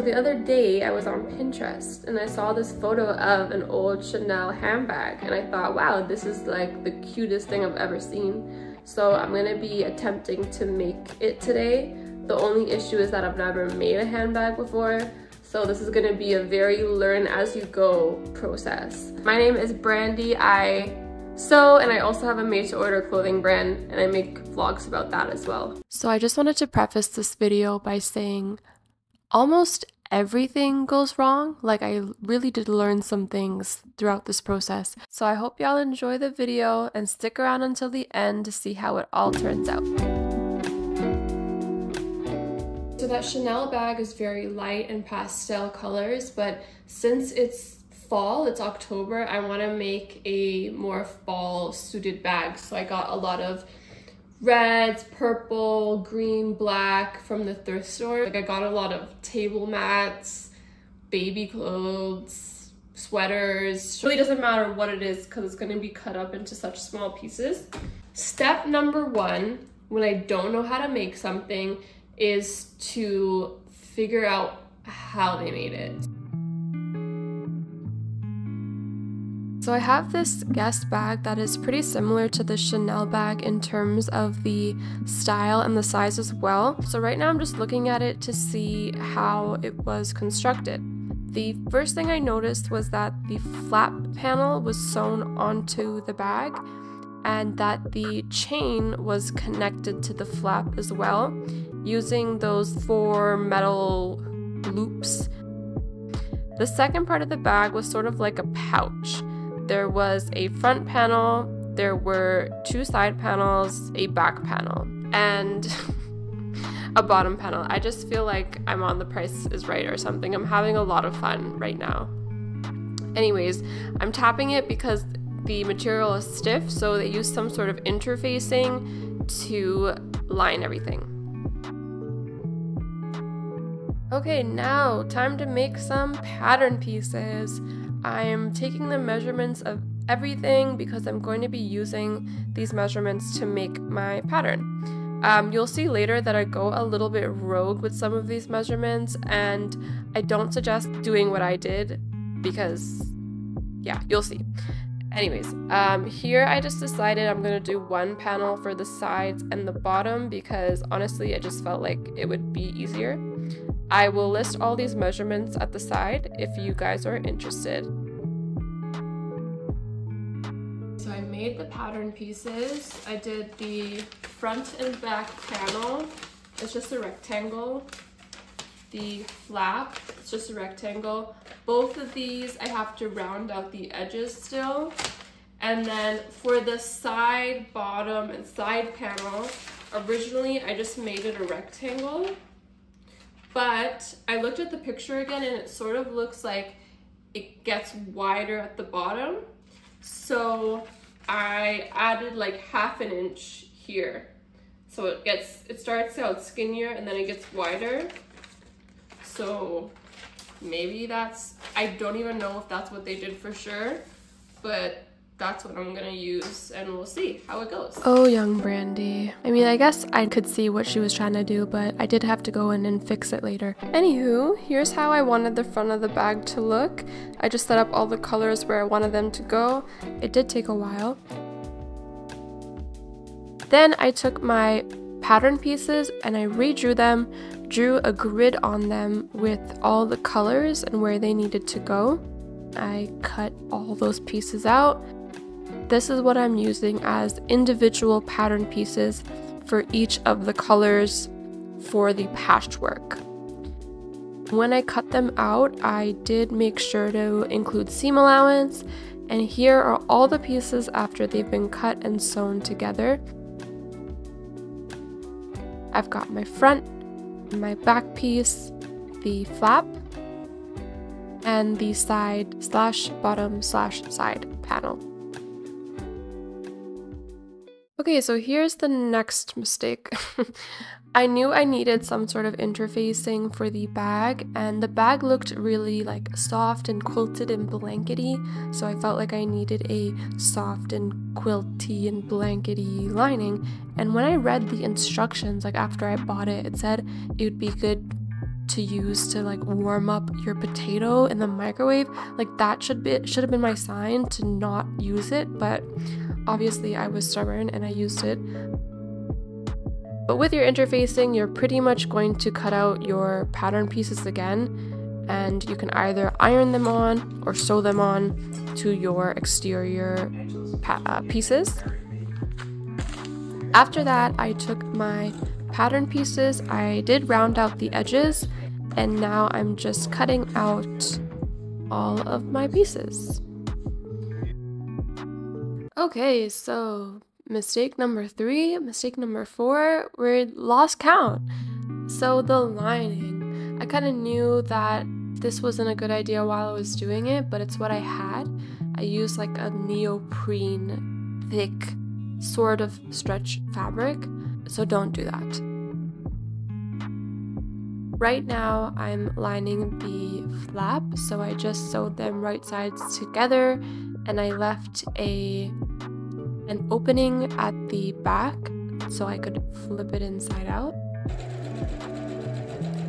The other day I was on Pinterest and I saw this photo of an old Chanel handbag and I thought, wow, this is like the cutest thing I've ever seen. So I'm gonna be attempting to make it today. The only issue is that I've never made a handbag before, so this is gonna be a very learn as you go process. My name is Brandy. I sew and I also have a made-to-order clothing brand and I make vlogs about that as well. So I just wanted to preface this video by saying almost everything goes wrong. Like, I really did learn some things throughout this process. So I hope y'all enjoy the video and stick around until the end to see how it all turns out. So that Chanel bag is very light and pastel colors, but since it's fall, it's October, I want to make a more fall suited bag. So I got a lot of reds, purple, green, black from the thrift store. Like, I got a lot of table mats, baby clothes, sweaters. It really doesn't matter what it is because it's going to be cut up into such small pieces. Step number one, when I don't know how to make something, is to figure out how they made it. So I have this Guess bag that is pretty similar to the Chanel bag in terms of the style and the size as well. So right now I'm just looking at it to see how it was constructed. The first thing I noticed was that the flap panel was sewn onto the bag and that the chain was connected to the flap as well, using those 4 metal loops. The second part of the bag was sort of like a pouch. There was a front panel, there were 2 side panels, a back panel, and a bottom panel. I just feel like I'm on The Price is Right or something. I'm having a lot of fun right now. Anyways, I'm tapping it because the material is stiff, so they use some sort of interfacing to line everything. Okay, now time to make some pattern pieces. I am taking the measurements of everything because I'm going to be using these measurements to make my pattern. You'll see later that I go a little bit rogue with some of these measurements, and I don't suggest doing what I did because, yeah, you'll see. Anyways, here I just decided I'm gonna do 1 panel for the sides and the bottom because honestly I just felt like it would be easier. I will list all these measurements at the side if you guys are interested. So I made the pattern pieces. I did the front and back panel. It's just a rectangle. The flap, it's just a rectangle. Both of these I have to round out the edges still. And then for the side, bottom, and side panel, originally I just made it a rectangle. But I looked at the picture again and it sort of looks like it gets wider at the bottom. So I added like 1/2 inch here. So it starts out skinnier and then it gets wider. So maybe I don't even know if that's what they did for sure, but that's what I'm gonna use and we'll see how it goes. Oh, young Brandy. I mean, I guess I could see what she was trying to do, but I did have to go in and fix it later. Anywho, here's how I wanted the front of the bag to look. I just set up all the colors where I wanted them to go. It did take a while. Then I took my pattern pieces and I redrew them, drew a grid on them with all the colors and where they needed to go. I cut all those pieces out. This is what I'm using as individual pattern pieces for each of the colors for the patchwork. When I cut them out, I did make sure to include seam allowance, and here are all the pieces after they've been cut and sewn together. I've got my front, my back piece, the flap, and the side slash bottom slash side panel. Okay, so here's the next mistake. I knew I needed some sort of interfacing for the bag, and the bag looked really like soft and quilted and blankety, so I felt like I needed a soft and quilty and blankety lining. And when I read the instructions, like after I bought it, it said it would be good to use to like warm up your potato in the microwave. Like that should have been my sign to not use it, but obviously I was stubborn and I used it. But with your interfacing, you're pretty much going to cut out your pattern pieces again, and you can either iron them on or sew them on to your exterior pieces. After that, I took my pattern pieces, I did round out the edges, and now I'm just cutting out all of my pieces. Okay, so mistake number 3, mistake number 4, we lost count. So the lining, I kind of knew that this wasn't a good idea while I was doing it, but it's what I had. I used like a neoprene thick sort of stretch fabric, so don't do that. Right now I'm lining the flap, so I just sewed them right sides together, and I left an opening at the back so I could flip it inside out.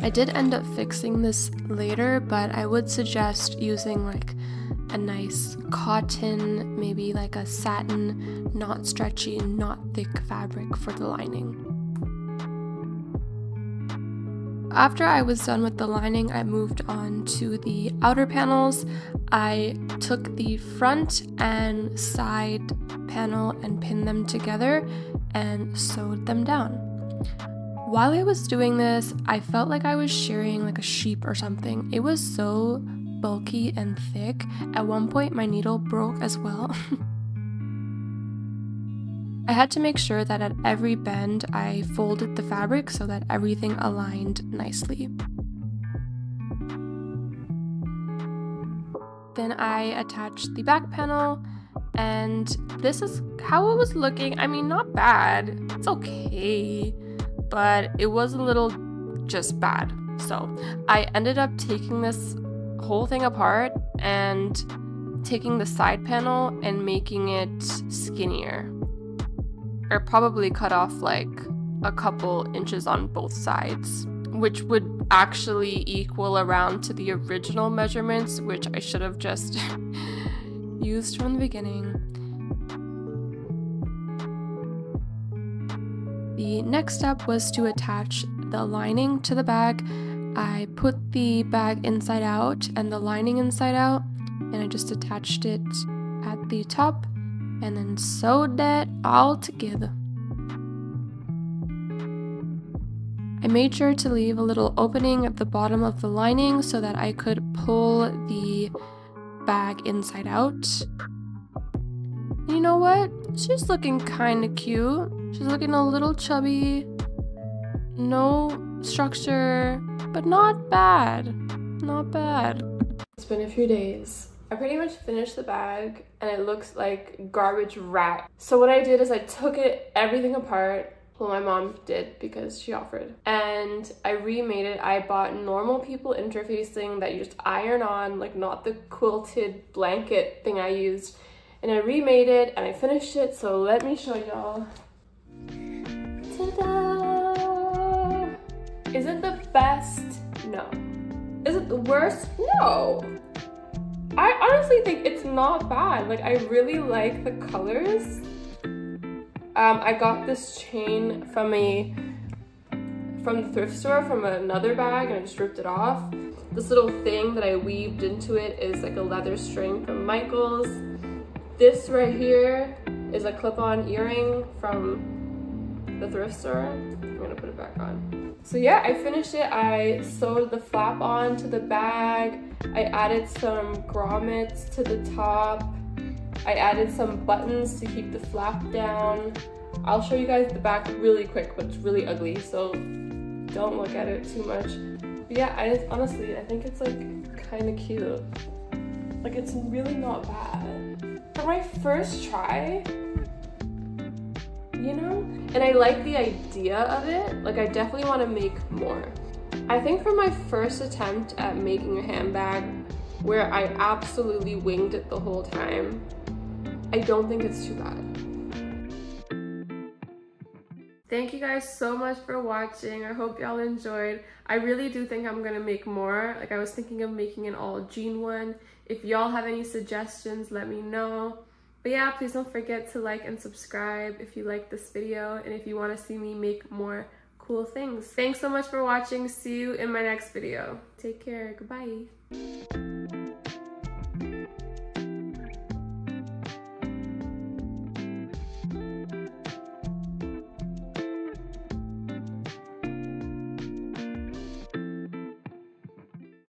I did end up fixing this later, but I would suggest using like a nice cotton, maybe like a satin, not stretchy, not thick fabric for the lining. After I was done with the lining, I moved on to the outer panels. I took the front and side panel and pinned them together and sewed them down. While I was doing this, I felt like I was shearing like a sheep or something. It was so bulky and thick. At one point, my needle broke as well. I had to make sure that at every bend, I folded the fabric so that everything aligned nicely. Then I attached the back panel, and this is how it was looking. I mean, not bad. It's okay, but it was a little just bad. So I ended up taking this whole thing apart and taking the side panel and making it skinnier. Or probably cut off like a couple inches on both sides, which would actually equal around to the original measurements, which I should have just used from the beginning. The next step was to attach the lining to the bag. I put the bag inside out and the lining inside out, and I just attached it at the top and then sewed that all together. I made sure to leave a little opening at the bottom of the lining so that I could pull the bag inside out. You know what? She's looking kind of cute. She's looking a little chubby. No structure, but not bad. Not bad. It's been a few days. I pretty much finished the bag and it looks like garbage rat. So what I did is I took everything apart. Well, my mom did because she offered. And I remade it. I bought normal people interfacing that you just iron on, like not the quilted blanket thing I used. And I remade it and I finished it, so let me show y'all. Ta-da! Is it the best? No. Is it the worst? No. I honestly think it's not bad. Like, I really like the colors. I got this chain from the thrift store from another bag and I just ripped it off. This little thing that I weaved into it is like a leather string from Michael's. This right here is a clip-on earring from the thrift store. I'm gonna put it back on. So yeah, I finished it. I sewed the flap on to the bag. I added some grommets to the top. I added some buttons to keep the flap down. I'll show you guys the back really quick, but it's really ugly, so don't look at it too much. But yeah, honestly, I think it's like kind of cute. Like, it's really not bad. For my first try, you know? And I like the idea of it. Like, I definitely want to make more. I think for my first attempt at making a handbag, where I absolutely winged it the whole time, I don't think it's too bad. Thank you guys so much for watching. I hope y'all enjoyed. I really do think I'm gonna make more. Like, I was thinking of making an all jean one. If y'all have any suggestions, let me know. But yeah, please don't forget to like and subscribe if you like this video and if you want to see me make more cool things. Thanks so much for watching. See you in my next video. Take care. Goodbye.